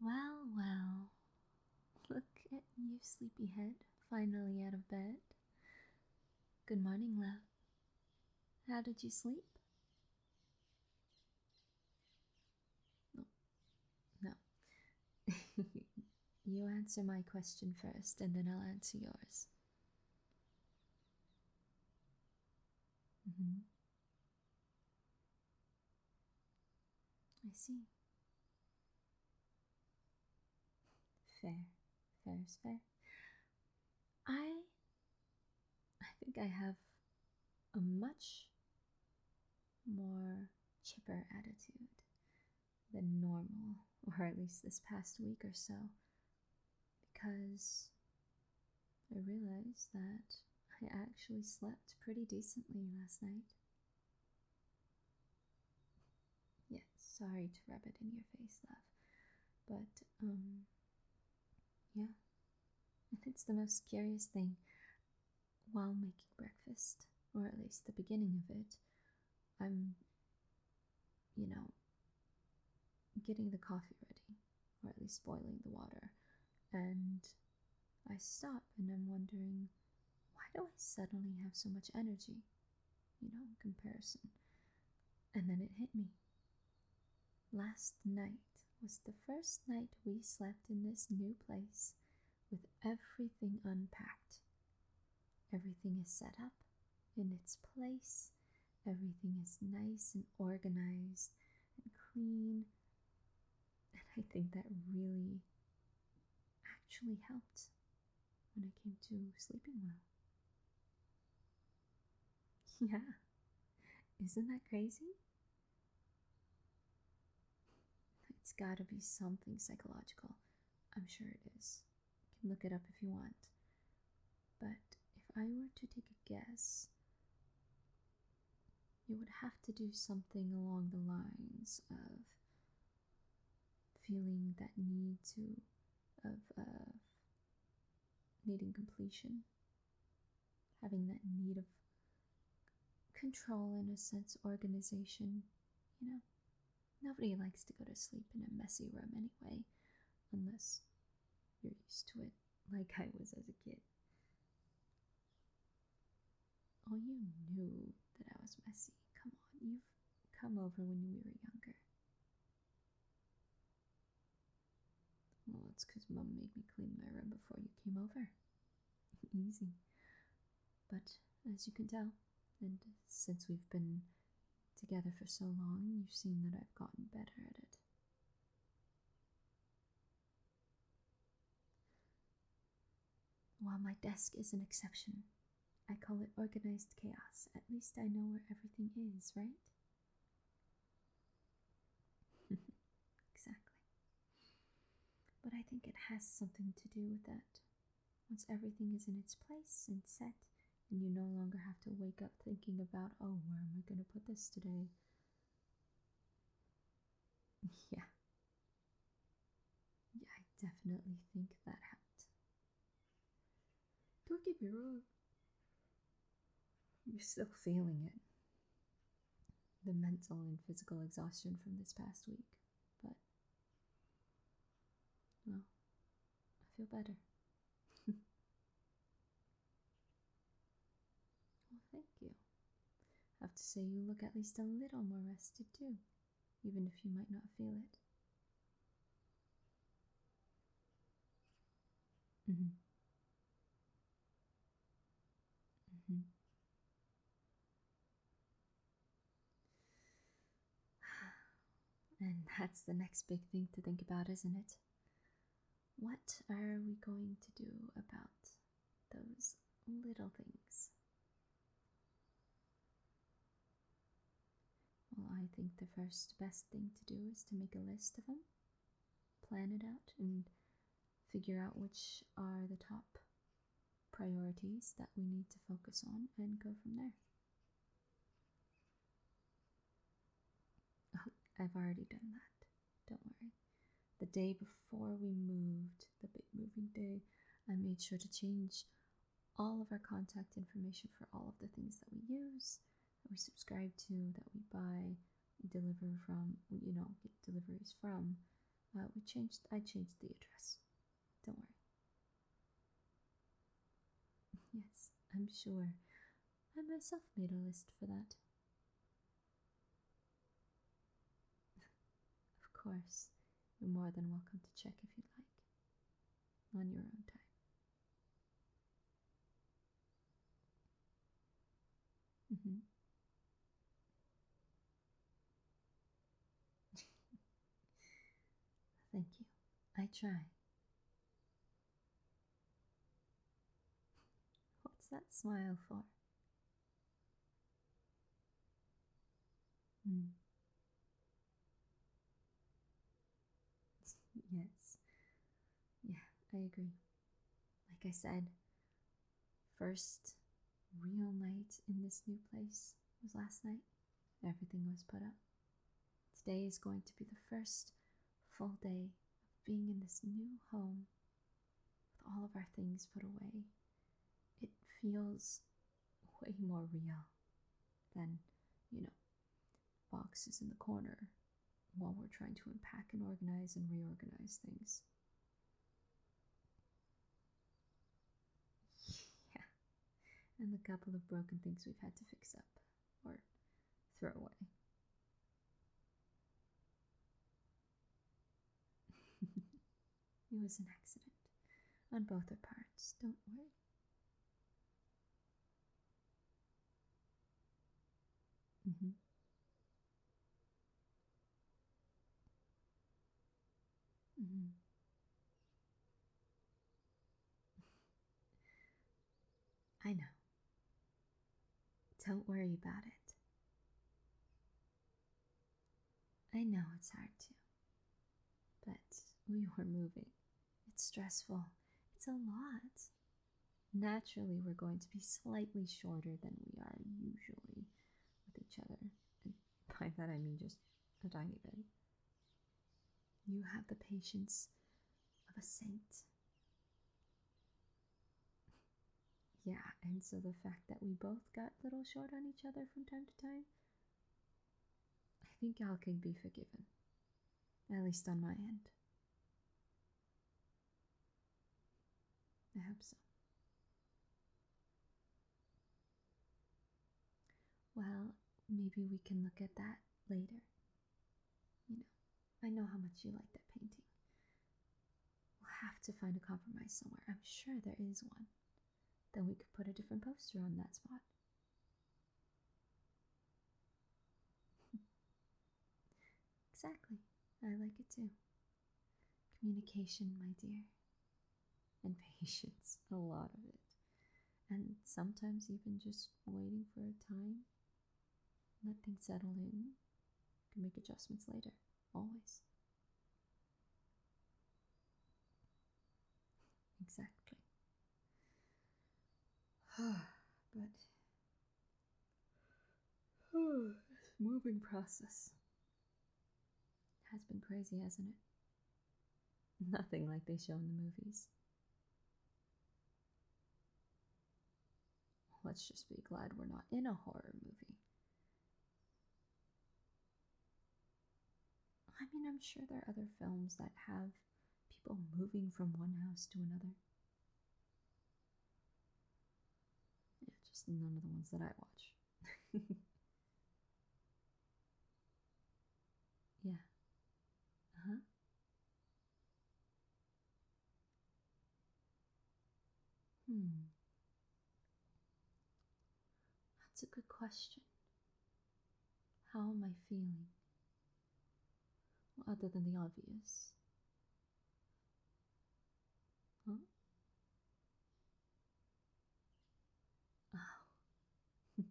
Well, well. Look at you, sleepyhead, finally out of bed. Good morning, love. How did you sleep? No. You answer my question first, and then I'll answer yours. I see. Fair. Fair is fair. I think I have a much more chipper attitude than normal, or at least this past week or so, because I realized that I actually slept pretty decently last night. Yeah, sorry to rub it in your face, love, but, yeah. And it's the most curious thing. While making breakfast, or at least the beginning of it, I'm, getting the coffee ready, or at least boiling the water, and I stop and I'm wondering, why do I suddenly have so much energy, in comparison? And then it hit me. Last night was the first night we slept in this new place with everything unpacked. Everything is set up in its place. Everything is nice and organized and clean. And I think that really actually helped when it came to sleeping well. Yeah, isn't that crazy? It's gotta be something psychological. I'm sure it is. You can look it up if you want. But if I were to take a guess, it would have to do something along the lines of feeling that need of needing completion, having that need of control, in a sense, organization. Nobody likes to go to sleep in a messy room anyway, unless you're used to it, like I was as a kid. Oh, you knew that I was messy. Come on, you've come over when we were younger. Well, it's because Mom made me clean my room before you came over. Easy. But as you can tell, and since we've been together for so long, you've seen that I've gotten better at it. While my desk is an exception, I call it organized chaos. At least I know where everything is, right? Exactly. But I think it has something to do with that. Once everything is in its place and set, and you no longer have to wake up thinking about, oh, where am I going to put this today? Yeah. Yeah, I definitely think that helped. Don't get me wrong. You're still feeling it. The mental and physical exhaustion from this past week. But, well, I feel better. Well, thank you. I have to say you look at least a little more rested too, even if you might not feel it. And that's the next big thing to think about, isn't it? What are we going to do about those little things? Well, I think the first best thing to do is to make a list of them, plan it out, and figure out which are the top priorities that we need to focus on and go from there. Oh, I've already done that. Don't worry. The day before we moved, the big moving day, I made sure to change all of our contact information for all of the things that we use, that we subscribe to, that we buy, we deliver from, get deliveries from, I changed the address. Don't worry. Yes, I'm sure. I myself made a list for that. Of course, you're more than welcome to check if you'd like, on your own time. Thank you. I try. What's that smile for? Yes. Yeah, I agree. Like I said, first real night in this new place was last night. Everything was put up. Today is going to be the first full day of being in this new home with all of our things put away. It feels way more real than, boxes in the corner while we're trying to unpack and organize and reorganize things. Yeah, and the couple of broken things we've had to fix up or throw away. It was an accident on both our parts, don't worry. I know. Don't worry about it. I know it's hard to, but we were moving. It's stressful. It's a lot. Naturally, we're going to be slightly shorter than we are usually with each other. And by that I mean just a tiny bit. You have the patience of a saint. Yeah, and so the fact that we both got a little short on each other from time to time, I think all can be forgiven. At least on my end. I hope so. Well, maybe we can look at that later. I know how much you like that painting. We'll have to find a compromise somewhere. I'm sure there is one. Then we could put a different poster on that spot. Exactly. I like it too. Communication, my dear. And patience. A lot of it. And sometimes even just waiting for a time. Let things settle in. Can make adjustments later. Always. Exactly. But this moving process has been crazy, hasn't it? Nothing like they show in the movies. Let's just be glad we're not in a horror movie. I mean, I'm sure there are other films that have people moving from one house to another. Yeah, just none of the ones that I watch. Yeah. Uh-huh. That's a good question. How am I feeling? Well, other than the obvious. Huh? Oh.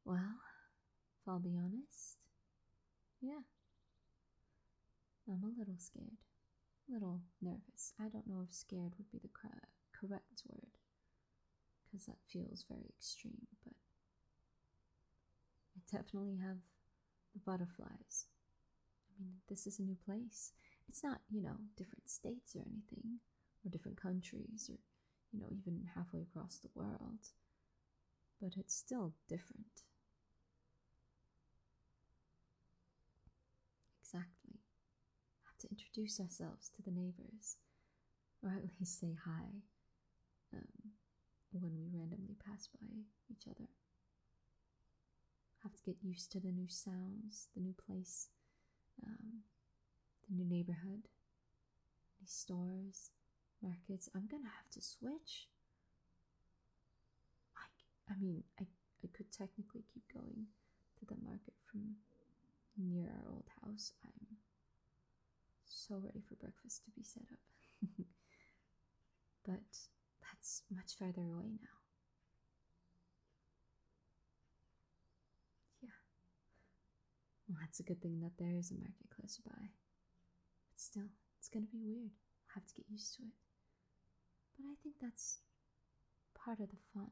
Well, if I'll be honest, yeah. I'm a little scared. A little nervous. I don't know if scared would be the correct word, because that feels very extreme, but I definitely have the butterflies. I mean, this is a new place. It's not, different states or anything, or different countries, or, even halfway across the world, but it's still different. Exactly. to introduce ourselves to the neighbors, or at least say hi when we randomly pass by each other. Have to get used to the new sounds, the new place, the new neighborhood, these stores, markets. I'm gonna have to switch. I could technically keep going to the market from near our old house. I'm so ready for breakfast to be set up. But that's much farther away now. Yeah. Well, that's a good thing that there is a market close by. But still, it's gonna be weird. I'll have to get used to it. But I think that's part of the fun.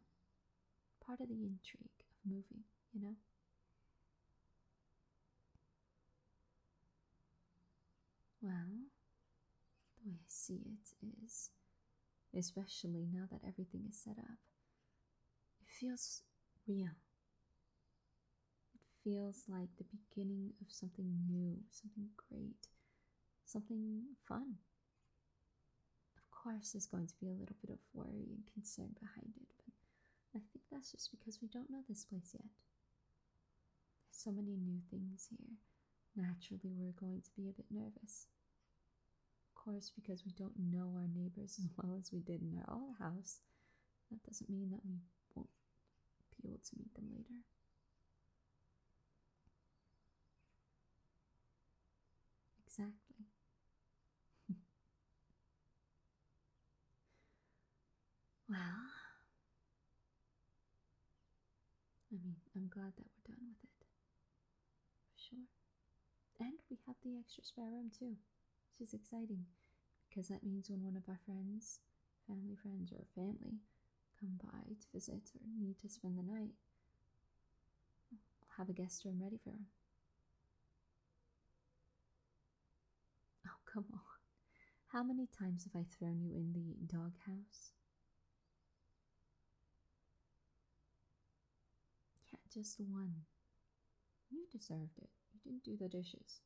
Part of the intrigue of moving, you know? Well, the way I see it is, especially now that everything is set up, it feels real. It feels like the beginning of something new, something great, something fun. Of course, there's going to be a little bit of worry and concern behind it, but I think that's just because we don't know this place yet. There's so many new things here. Naturally, we're going to be a bit nervous. Of course, because we don't know our neighbors as well as we did in our old house, that doesn't mean that we won't be able to meet them later. Exactly. Well, I'm glad that we're done with it. For sure. And we have the extra spare room too, which is exciting, because that means when one of our friends, family friends or family, come by to visit or need to spend the night, we'll have a guest room ready for them. Oh, come on. How many times have I thrown you in the doghouse? Yeah, just one. You deserved it. You didn't do the dishes.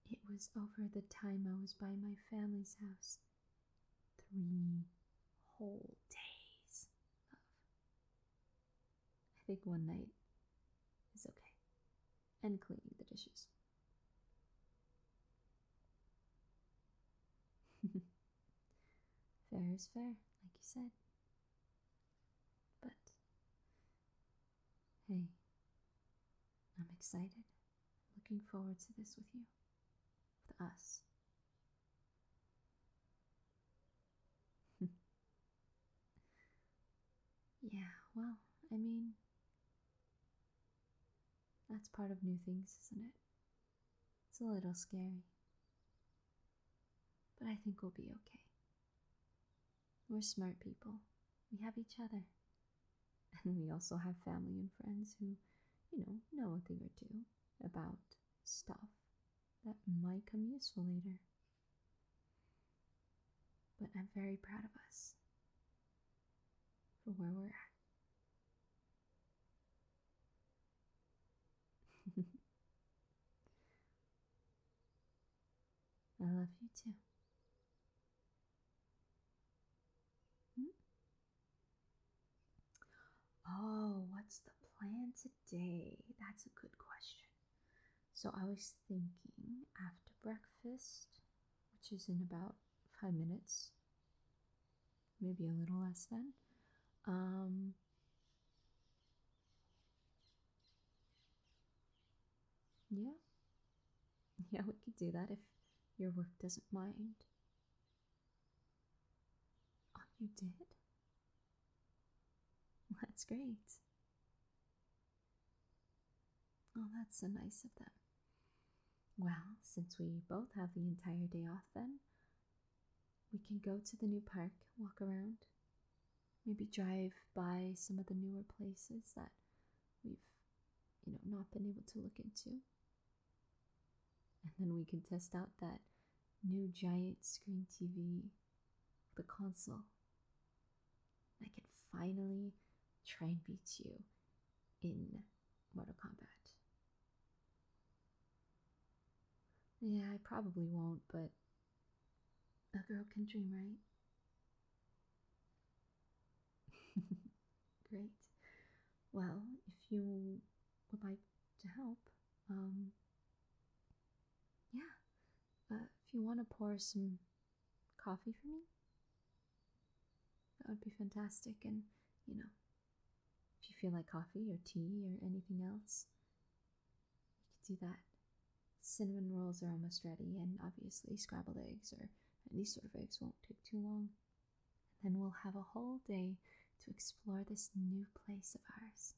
It was over the time I was by my family's house. 3 whole days, love. I think one night is okay. And cleaning the dishes. Fair is fair, like you said. But, hey, I'm excited. Looking forward to this with you. With us. Yeah, well, that's part of new things, isn't it? It's a little scary. But I think we'll be okay. We're smart people. We have each other. And we also have family and friends who, know a thing or two about stuff that might come useful later. But I'm very proud of us for where we're at. I love you too. Oh, what's the plan today? That's a good question. So I was thinking after breakfast, which is in about 5 minutes, maybe a little less than, yeah, we could do that if your work doesn't mind. Oh, you did? That's great. Oh, that's so nice of them. Well, since we both have the entire day off then, we can go to the new park, walk around, maybe drive by some of the newer places that we've, not been able to look into. And then we can test out that new giant screen TV, the console. I can finally try and beat you in Mortal Kombat. Yeah, I probably won't, but a girl can dream, right? Great. Well, if you would like to help, yeah, if you want to pour some coffee for me, that would be fantastic. And, you know, if you feel like coffee or tea or anything else, you could do that. Cinnamon rolls are almost ready, and obviously scrambled eggs or any sort of eggs won't take too long. And then we'll have a whole day to explore this new place of ours.